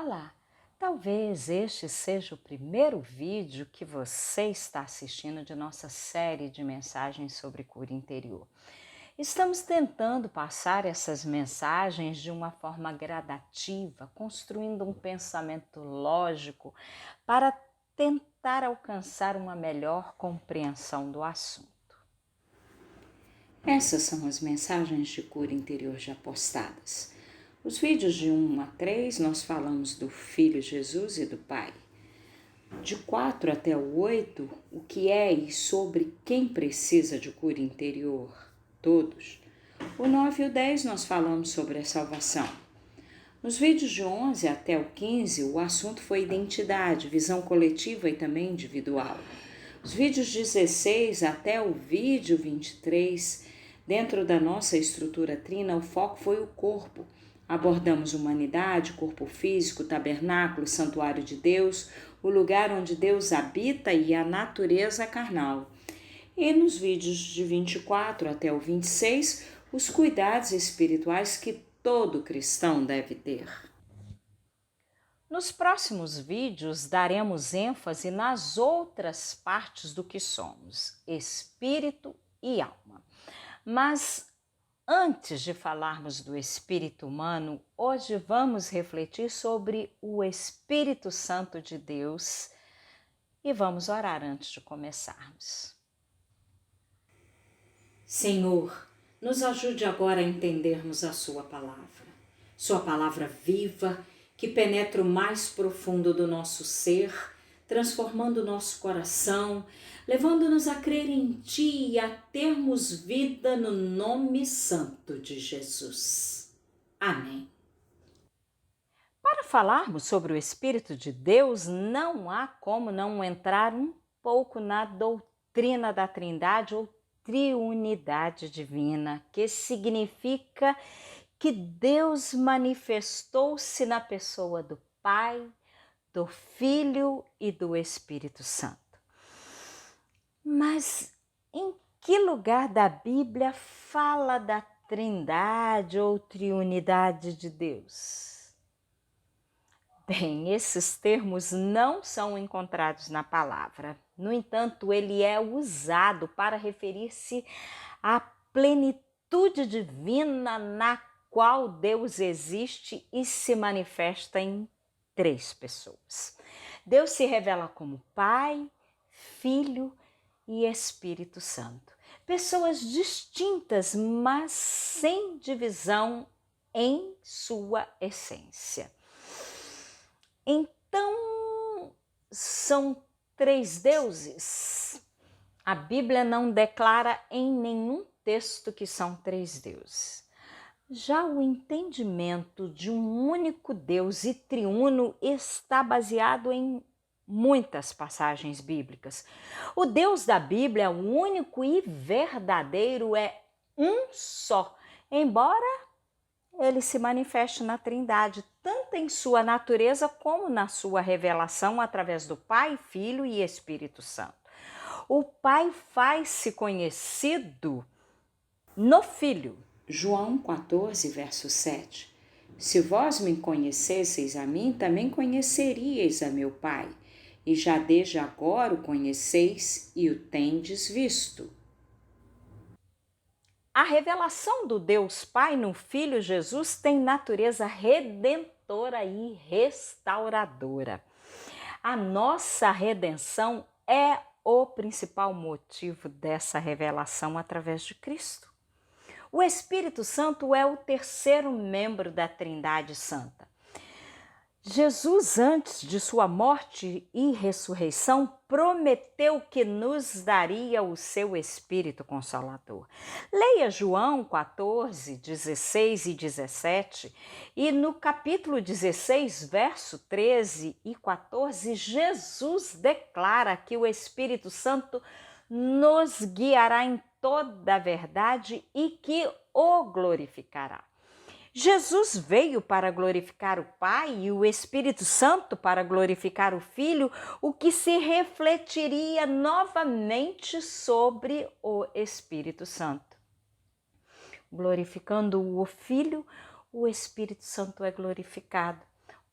Olá, talvez este seja o primeiro vídeo que você está assistindo de nossa série de mensagens sobre cura interior. Estamos tentando passar essas mensagens de uma forma gradativa, construindo um pensamento lógico para tentar alcançar uma melhor compreensão do assunto. Essas são as mensagens de cura interior já postadas. Os vídeos de 1 a 3 nós falamos do Filho Jesus e do Pai. De 4 até o 8, o que é e sobre quem precisa de cura interior? Todos. O 9 e o 10 nós falamos sobre a salvação. Nos vídeos de 11 até o 15, o assunto foi identidade, visão coletiva e também individual. Os vídeos 16 até o vídeo 23, dentro da nossa estrutura trina, o foco foi o corpo. Abordamos humanidade, corpo físico, tabernáculo, santuário de Deus, o lugar onde Deus habita e a natureza carnal. E nos vídeos de 24 até o 26, os cuidados espirituais que todo cristão deve ter. Nos próximos vídeos daremos ênfase nas outras partes do que somos, espírito e alma. Mas antes de falarmos do espírito humano, hoje vamos refletir sobre o Espírito Santo de Deus e vamos orar antes de começarmos. Senhor, nos ajude agora a entendermos a Sua palavra viva, que penetra o mais profundo do nosso ser, transformando o nosso coração, levando-nos a crer em Ti e a termos vida no nome santo de Jesus. Amém. Para falarmos sobre o Espírito de Deus, não há como não entrar um pouco na doutrina da Trindade ou triunidade divina, que significa que Deus manifestou-se na pessoa do Pai, do Filho e do Espírito Santo. Mas em que lugar da Bíblia fala da Trindade ou triunidade de Deus? Bem, esses termos não são encontrados na palavra. No entanto, ele é usado para referir-se à plenitude divina na qual Deus existe e se manifesta em 3 pessoas. Deus se revela como Pai, Filho e Espírito Santo. Pessoas distintas, mas sem divisão em sua essência. Então, são 3 deuses? A Bíblia não declara em nenhum texto que são 3 deuses. Já o entendimento de um único Deus e triuno está baseado em muitas passagens bíblicas. O Deus da Bíblia, o único e verdadeiro, é um só, embora ele se manifeste na Trindade, tanto em sua natureza como na sua revelação através do Pai, Filho e Espírito Santo. O Pai faz-se conhecido no Filho. João 14, verso 7. Se vós me conhecesseis a mim, também conheceríeis a meu Pai, e já desde agora o conheceis e o tendes visto. A revelação do Deus Pai no Filho Jesus tem natureza redentora e restauradora. A nossa redenção é o principal motivo dessa revelação através de Cristo. O Espírito Santo é o terceiro membro da Trindade Santa. Jesus, antes de sua morte e ressurreição, prometeu que nos daria o seu Espírito Consolador. Leia João 14, 16 e 17, e no capítulo 16, verso 13 e 14, Jesus declara que o Espírito Santo nos guiará em toda a verdade e que o glorificará. Jesus veio para glorificar o Pai e o Espírito Santo para glorificar o Filho, o que se refletiria novamente sobre o Espírito Santo. Glorificando o Filho, o Espírito Santo é glorificado.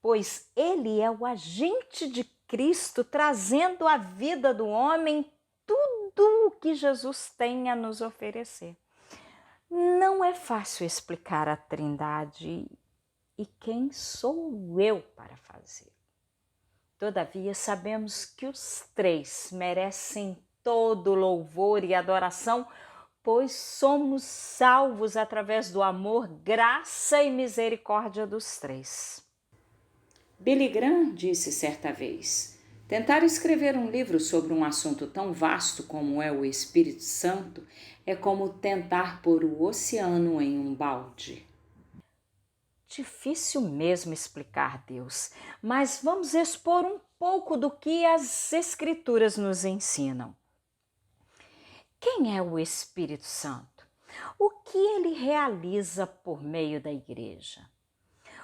pois ele é o agente de Cristo trazendo à vida do homem tudo o que Jesus tem a nos oferecer. Não é fácil explicar a Trindade e quem sou eu para fazer. Todavia, sabemos que os três merecem todo louvor e adoração, pois somos salvos através do amor, graça e misericórdia dos três. Billy Graham disse certa vez: tentar escrever um livro sobre um assunto tão vasto como é o Espírito Santo é como tentar pôr o oceano em um balde. Difícil mesmo explicar Deus, mas vamos expor um pouco do que as Escrituras nos ensinam. Quem é o Espírito Santo? O que ele realiza por meio da igreja?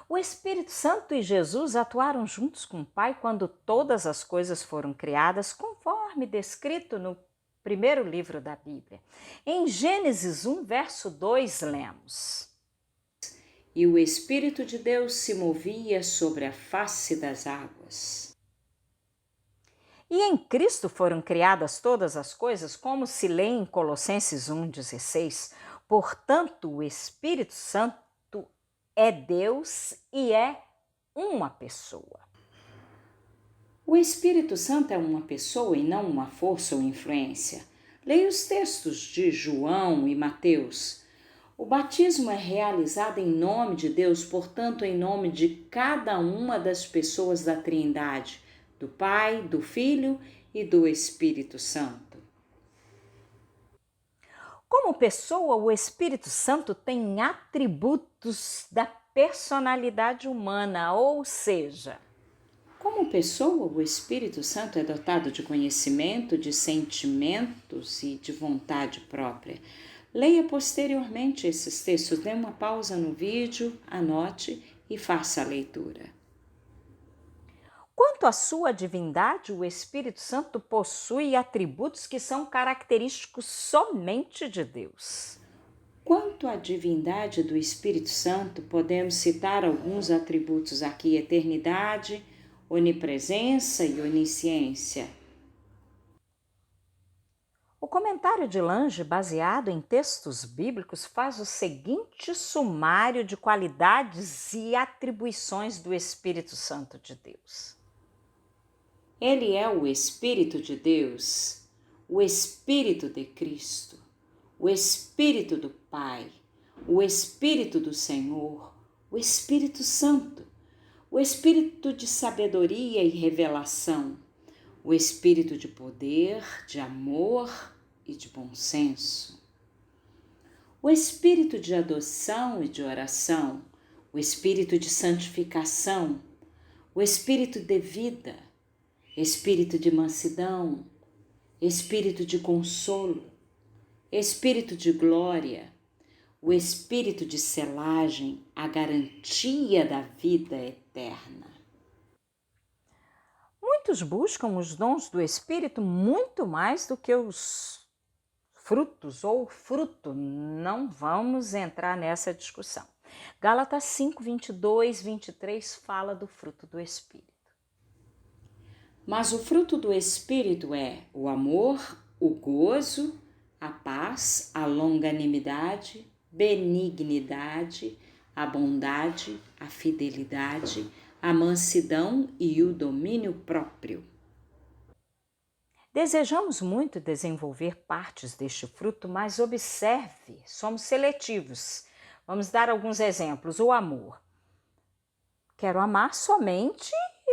O Espírito Santo e Jesus atuaram juntos com o Pai quando todas as coisas foram criadas, conforme descrito no primeiro livro da Bíblia. Em Gênesis 1, verso 2, lemos: E o Espírito de Deus se movia sobre a face das águas. E em Cristo foram criadas todas as coisas, como se lê em Colossenses 1,16. Portanto, o Espírito Santo é Deus e é uma pessoa. O Espírito Santo é uma pessoa e não uma força ou influência. Leia os textos de João e Mateus. O batismo é realizado em nome de Deus, portanto, em nome de cada uma das pessoas da Trindade, do Pai, do Filho e do Espírito Santo. Como pessoa, o Espírito Santo tem atributos da personalidade humana, ou seja, como pessoa, o Espírito Santo é dotado de conhecimento, de sentimentos e de vontade própria. Leia posteriormente esses textos, dê uma pausa no vídeo, anote e faça a leitura. Quanto à sua divindade, o Espírito Santo possui atributos que são característicos somente de Deus. Quanto à divindade do Espírito Santo, podemos citar alguns atributos aqui: eternidade, onipresença e onisciência. O comentário de Lange, baseado em textos bíblicos, faz o seguinte sumário de qualidades e atribuições do Espírito Santo de Deus. Ele é o Espírito de Deus, o Espírito de Cristo, o Espírito do Pai, o Espírito do Senhor, o Espírito Santo, o Espírito de sabedoria e revelação, o Espírito de poder, de amor e de bom senso, o Espírito de adoção e de oração, o Espírito de santificação, o Espírito de vida, Espírito de mansidão, Espírito de consolo, Espírito de glória, o Espírito de selagem, a garantia da vida eterna. Muitos buscam os dons do Espírito muito mais do que os frutos ou fruto. Não vamos entrar nessa discussão. Gálatas 5, 22, 23 fala do fruto do Espírito. Mas o fruto do Espírito é o amor, o gozo, a paz, a longanimidade, benignidade, a bondade, a fidelidade, a mansidão e o domínio próprio. Desejamos muito desenvolver partes deste fruto, mas observe, somos seletivos. Vamos dar alguns exemplos. O amor. Quero amar somente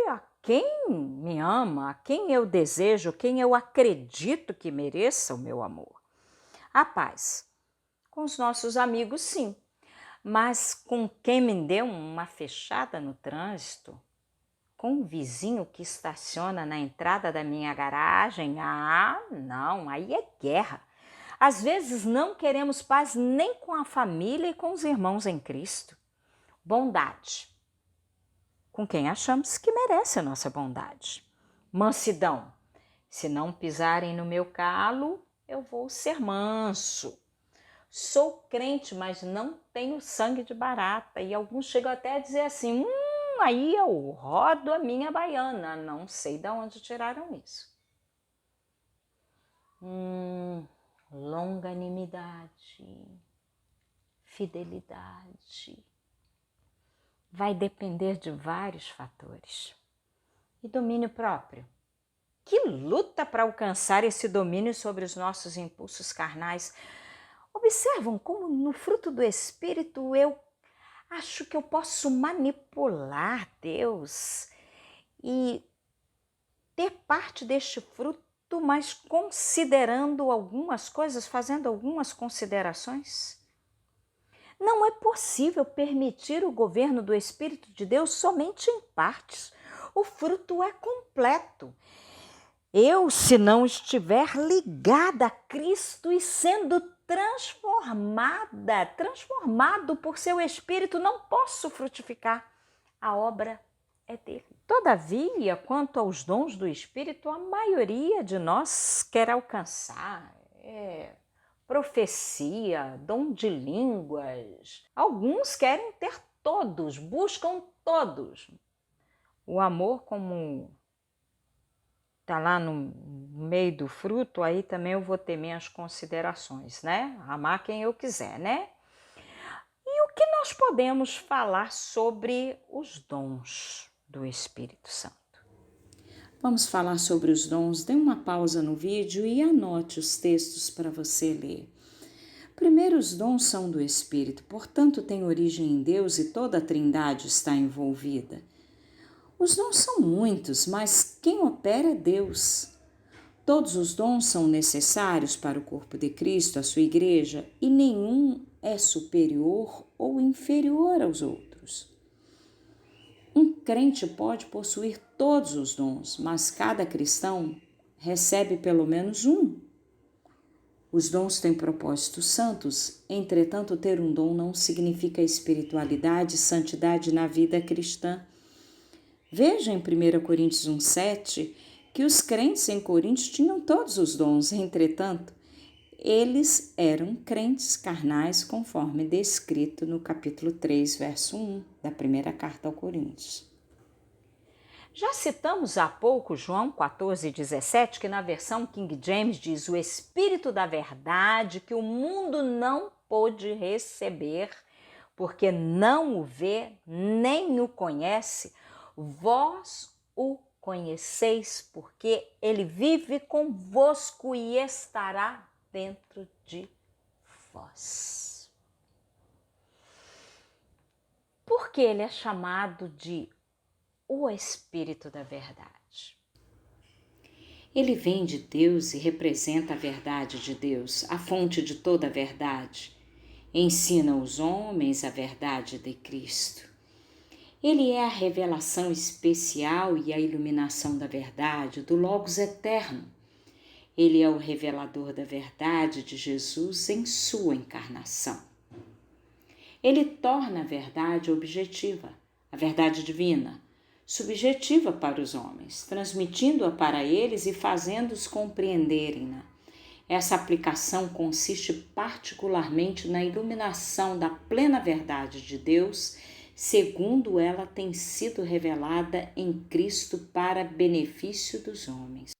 a quem me ama, a quem eu desejo, quem eu acredito que mereça o meu amor. A paz. Com os nossos amigos, sim. Mas com quem me deu uma fechada no trânsito, com o vizinho que estaciona na entrada da minha garagem, não, aí é guerra. Às vezes não queremos paz nem com a família e com os irmãos em Cristo. Bondade. Com quem achamos que merece a nossa bondade. Mansidão. Se não pisarem no meu calo, eu vou ser manso. Sou crente, mas não tenho sangue de barata. E alguns chegam até a dizer assim, aí eu rodo a minha baiana, não sei de onde tiraram isso. Longanimidade, fidelidade, vai depender de vários fatores. E domínio próprio. Que luta para alcançar esse domínio sobre os nossos impulsos carnais. Observam como no fruto do Espírito eu acho que eu posso manipular Deus e ter parte deste fruto, mas considerando algumas coisas, fazendo algumas considerações. Não é possível permitir o governo do Espírito de Deus somente em partes. O fruto é completo. Eu, se não estiver ligada a Cristo e sendo transformado por seu Espírito, não posso frutificar. A obra é dele. Todavia, quanto aos dons do Espírito, a maioria de nós quer alcançar profecia, dom de línguas. Alguns querem ter todos, buscam todos. O amor, como está lá no meio do fruto, aí também eu vou ter minhas considerações, né? Amar quem eu quiser, né? E o que nós podemos falar sobre os dons do Espírito Santo? Vamos falar sobre os dons. Dê uma pausa no vídeo e anote os textos para você ler. Primeiro, os dons são do Espírito, portanto, têm origem em Deus e toda a Trindade está envolvida. Os dons são muitos, mas quem opera é Deus. Todos os dons são necessários para o corpo de Cristo, a sua igreja, e nenhum é superior ou inferior aos outros. Um crente pode possuir todos os dons, mas cada cristão recebe pelo menos um. Os dons têm propósitos santos, entretanto, ter um dom não significa espiritualidade e santidade na vida cristã. Veja em 1 Coríntios 1,7 que os crentes em Corinto tinham todos os dons, entretanto, eles eram crentes carnais, conforme descrito no capítulo 3, verso 1 da primeira carta aos Coríntios. Já citamos há pouco João 14,17, que na versão King James diz: o Espírito da verdade que o mundo não pôde receber, porque não o vê nem o conhece, vós o conheceis, porque ele vive convosco e estará dentro de vós. Por que ele é chamado de o Espírito da verdade? Ele vem de Deus e representa a verdade de Deus, a fonte de toda a verdade. Ensina os homens a verdade de Cristo. Ele é a revelação especial e a iluminação da verdade, do Logos eterno. Ele é o revelador da verdade de Jesus em sua encarnação. Ele torna a verdade objetiva, a verdade divina, subjetiva para os homens, transmitindo-a para eles e fazendo-os compreenderem-na. Essa aplicação consiste particularmente na iluminação da plena verdade de Deus, segundo ela tem sido revelada em Cristo para benefício dos homens.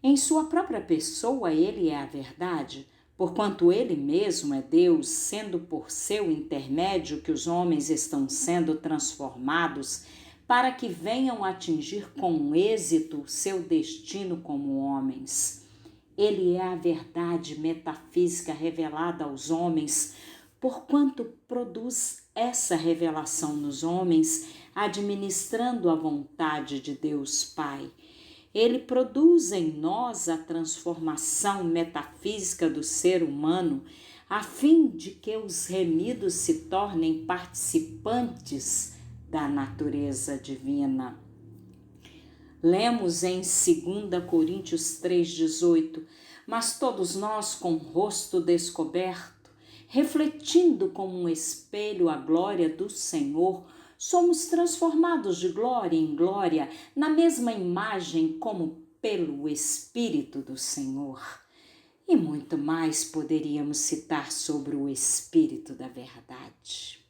Em sua própria pessoa, ele é a verdade, porquanto ele mesmo é Deus, sendo por seu intermédio que os homens estão sendo transformados para que venham atingir com êxito seu destino como homens. Ele é a verdade metafísica revelada aos homens, porquanto produz essa revelação nos homens, administrando a vontade de Deus Pai. Ele produz em nós a transformação metafísica do ser humano, a fim de que os remidos se tornem participantes da natureza divina. Lemos em 2 Coríntios 3,18: mas todos nós com o rosto descoberto, refletindo como um espelho a glória do Senhor, somos transformados de glória em glória, na mesma imagem como pelo Espírito do Senhor. E muito mais poderíamos citar sobre o Espírito da verdade.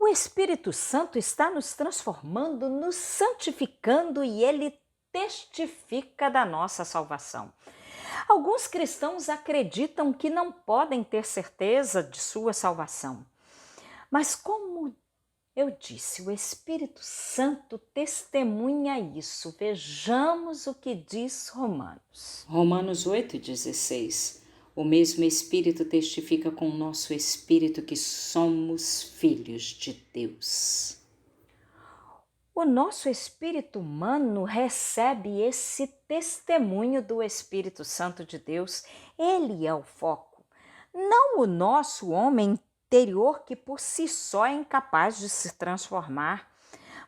O Espírito Santo está nos transformando, nos santificando e ele testifica da nossa salvação. Alguns cristãos acreditam que não podem ter certeza de sua salvação. Mas como eu disse, o Espírito Santo testemunha isso. Vejamos o que diz Romanos. Romanos 8,16. O mesmo Espírito testifica com o nosso espírito que somos filhos de Deus. O nosso espírito humano recebe esse testemunho do Espírito Santo de Deus. Ele é o foco. Não o nosso homem interior, que por si só é incapaz de se transformar,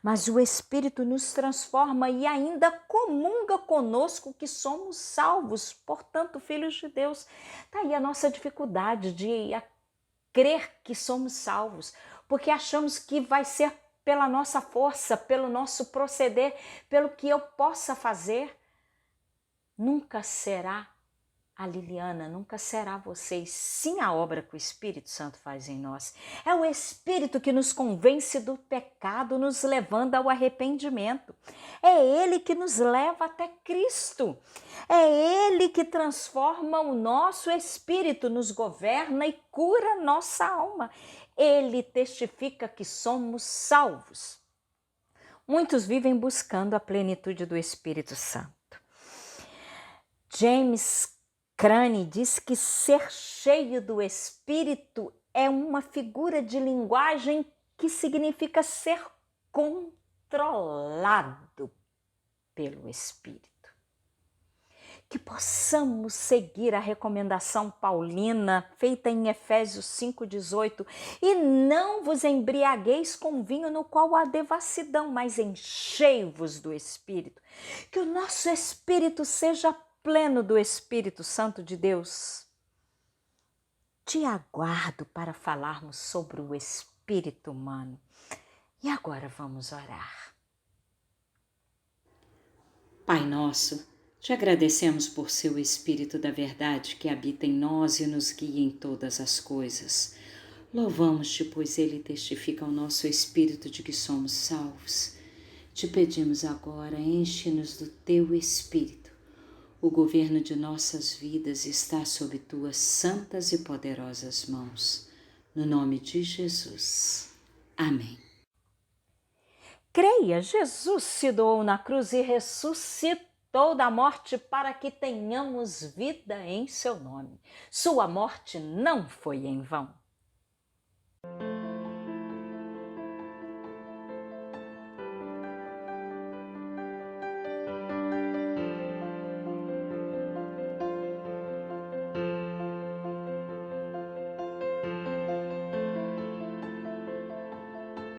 mas o Espírito nos transforma e ainda comunga conosco que somos salvos, portanto, filhos de Deus. Está aí a nossa dificuldade de crer que somos salvos, porque achamos que vai ser pela nossa força, pelo nosso proceder, pelo que eu possa fazer. Nunca será a Liliana, nunca será vocês, sim a obra que o Espírito Santo faz em nós. É o Espírito que nos convence do pecado, nos levando ao arrependimento. É Ele que nos leva até Cristo. É Ele que transforma o nosso espírito, nos governa e cura nossa alma. Ele testifica que somos salvos. Muitos vivem buscando a plenitude do Espírito Santo. James Crane diz que ser cheio do Espírito é uma figura de linguagem que significa ser controlado pelo Espírito. Que possamos seguir a recomendação paulina feita em Efésios 5,18 e não vos embriagueis com vinho no qual há devassidão, mas enchei-vos do Espírito. Que o nosso espírito seja pleno do Espírito Santo de Deus. Te aguardo para falarmos sobre o espírito humano. E agora vamos orar. Pai nosso, te agradecemos por seu Espírito da verdade que habita em nós e nos guia em todas as coisas. Louvamos-te, pois ele testifica ao nosso espírito de que somos salvos. Te pedimos agora, enche-nos do teu Espírito. O governo de nossas vidas está sob tuas santas e poderosas mãos. No nome de Jesus. Amém. Creia, Jesus se doou na cruz e ressuscitou da morte para que tenhamos vida em seu nome. Sua morte não foi em vão.